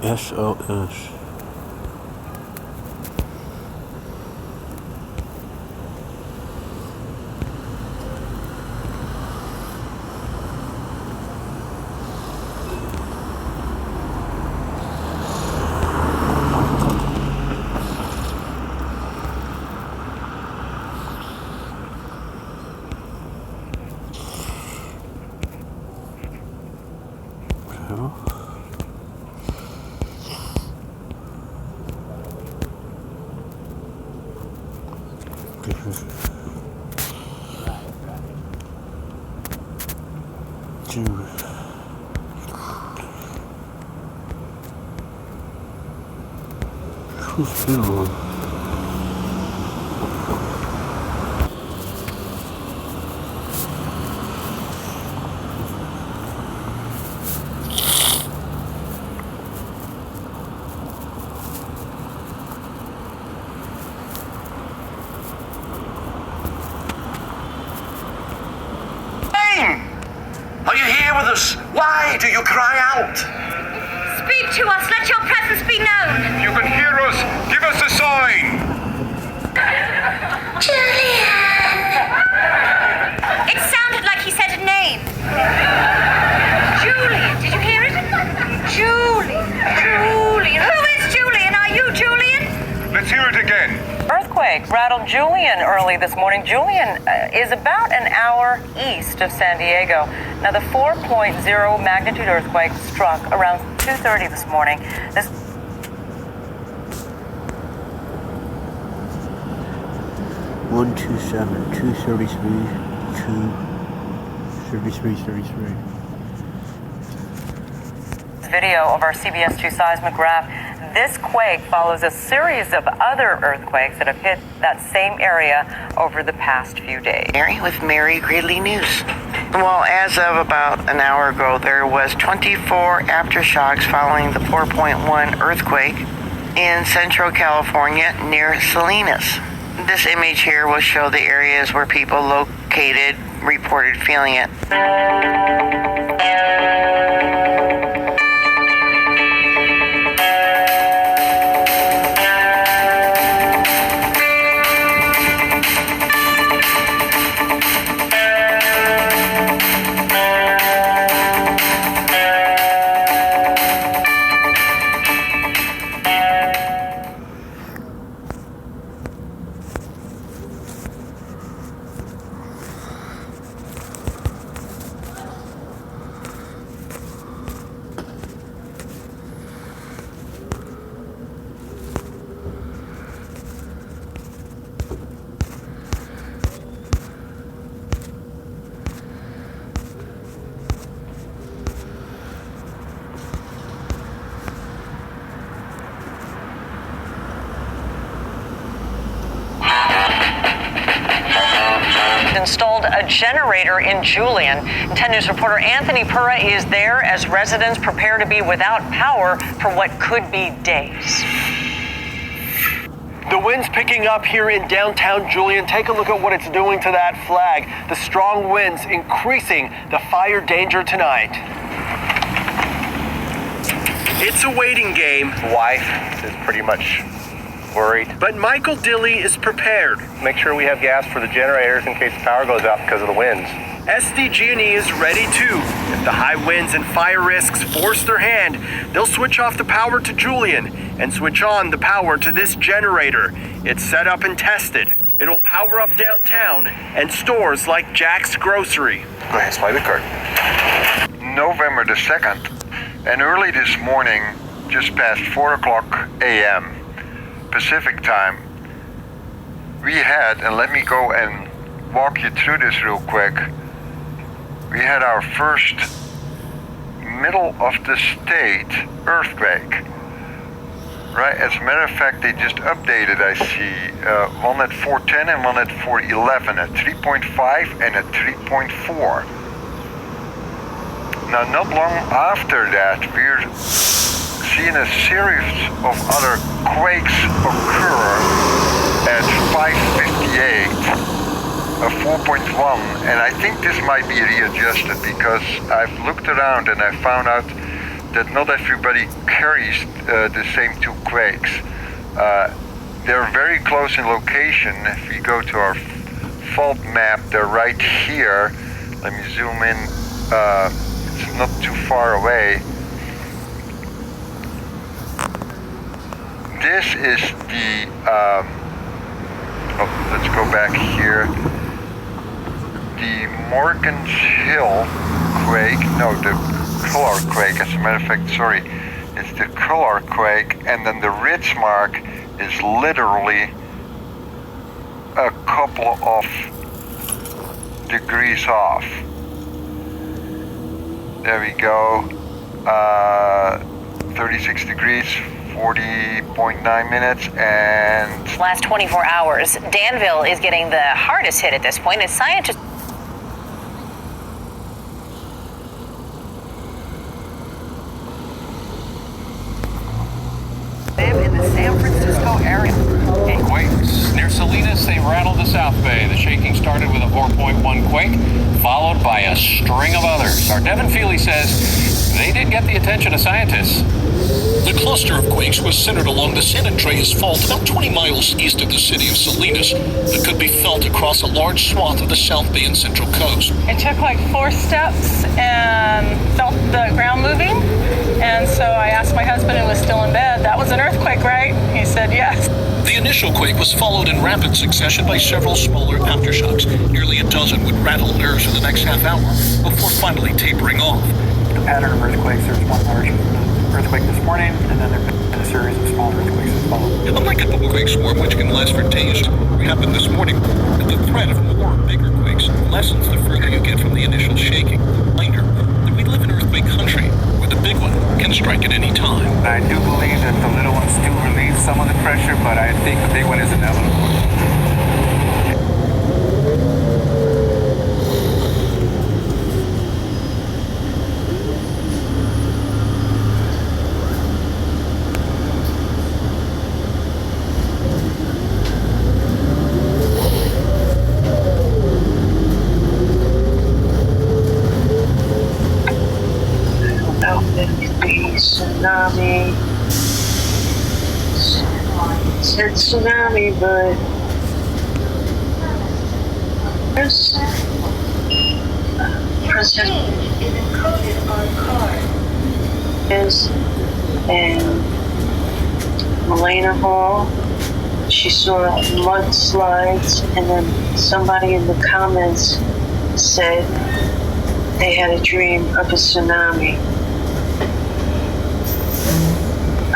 SOS. Are you here with us? Why do you cry out? Speak to us. Let your presence be known. If you can hear us, give us a sign. Julian! It sounded like he said a name. Julian, did you hear it? Julian. Who is Julian? Are you Julian? Let's hear it again. Earthquake rattled Julian early this morning. Julian is about an hour east of San Diego. Now, the 4.0 magnitude earthquake struck around 2:30 this morning. This 127, 233, 233. video of our CBS 2 seismic graph. This quake follows a series of other earthquakes that have hit that same area over the past few days. Mary with Mary Gridley News. Well, as of about an hour ago, there was 24 aftershocks following the 4.1 earthquake in Central California near Salinas. This image here will show the areas where people located reported feeling it. Installed a generator in Julian. 10 News reporter Anthony Pura is there as residents prepare to be without power for what could be days. The wind's picking up here in downtown Julian. Take a look at what it's doing to that flag. The strong winds increasing the fire danger tonight. It's a waiting game. Wife is pretty much worried. But Michael Dilley is prepared. Make sure we have gas for the generators in case the power goes out because of the winds. SDG&E is ready too. If the high winds and fire risks force their hand, they'll switch off the power to Julian and switch on the power to this generator. It's set up and tested. It'll power up downtown and stores like Jack's Grocery. Go ahead, slide the card. November the 2nd, and early this morning, just past 4 o'clock a.m. Pacific time, we had, and let me go and walk you through this real quick, we had our first middle of the state earthquake. Right, as a matter of fact, they just updated, I see, one at 4:10 and one at 4:11, at 3.5 and at 3.4. Now, not long after that, we're seeing a series of other quakes occur at 5:58, a 4.1, and I think this might be readjusted because I've looked around and I found out that not everybody carries the same two quakes. They're very close in location. If we go to our fault map, they're right here. Let me zoom in. It's not too far away. This is the, let's go back here. The Morgan's Hill quake, no, the Cullar quake, as a matter of fact, sorry. It's the Cullar quake, and then the ridge mark is literally a couple of degrees off. There we go. 36 degrees, 40.9 minutes, and last 24 hours, Danville is getting the hardest hit at this point, as scientists in the San Francisco area. Quakes near Salinas, they rattled the South Bay. The shaking started with a 4.1 quake, followed by a string of others. Our Devin Feely says they did get the attention of scientists. The cluster of quakes was centered along the San Andreas Fault, about 20 miles east of the city of Salinas, that could be felt across a large swath of the South Bay and Central Coast. I took like 4 steps and felt the ground moving. And so I asked my husband, who was still in bed, that was an earthquake, right? He said, yes. The initial quake was followed in rapid succession by several smaller aftershocks. Nearly a dozen would rattle nerves for the next half hour before finally tapering off. The pattern of earthquakes, there's one large earthquake this morning, and then there's been a series of smaller earthquakes that follow. Unlike a quake swarm, which can last for days, happened this morning, the threat of more bigger quakes lessens the further you get from the initial shaking. Reminder that we live in earthquake country, where the big one can strike at any time. I do believe that the little ones do relieve some of the pressure, but I think the big one is inevitable. Tsunami. Said tsunami, but there's President is and Melena Hall. She saw mudslides, and then somebody in the comments said they had a dream of a tsunami.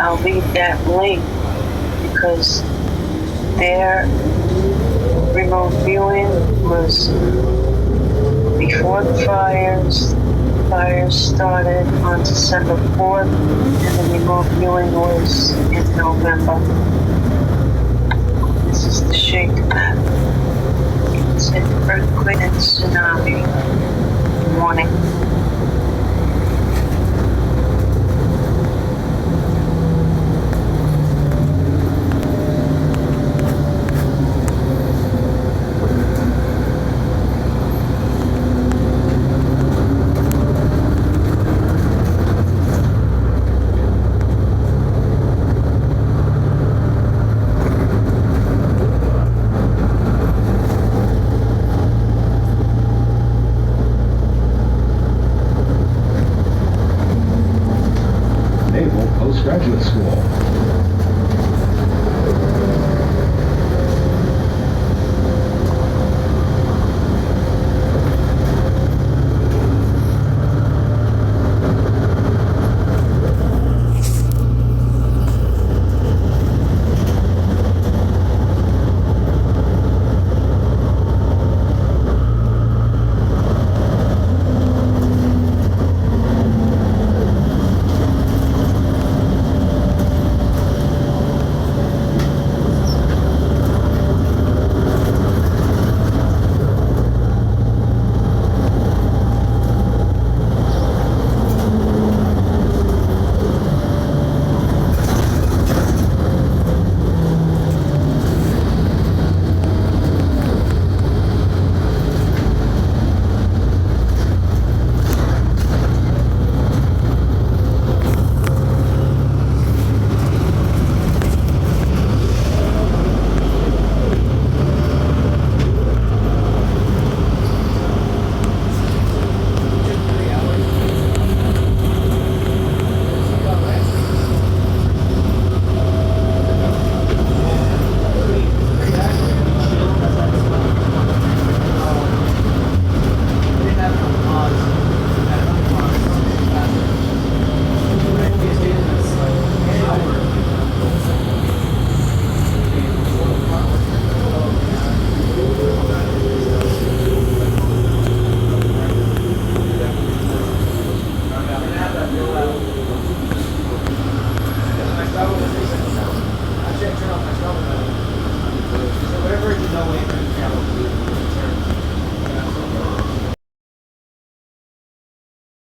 I'll leave that link because their remote viewing was before the fires. Fires started on December 4th, and the remote viewing was in November. This is the shake map. It's an earthquake and tsunami warning. Postgraduate School.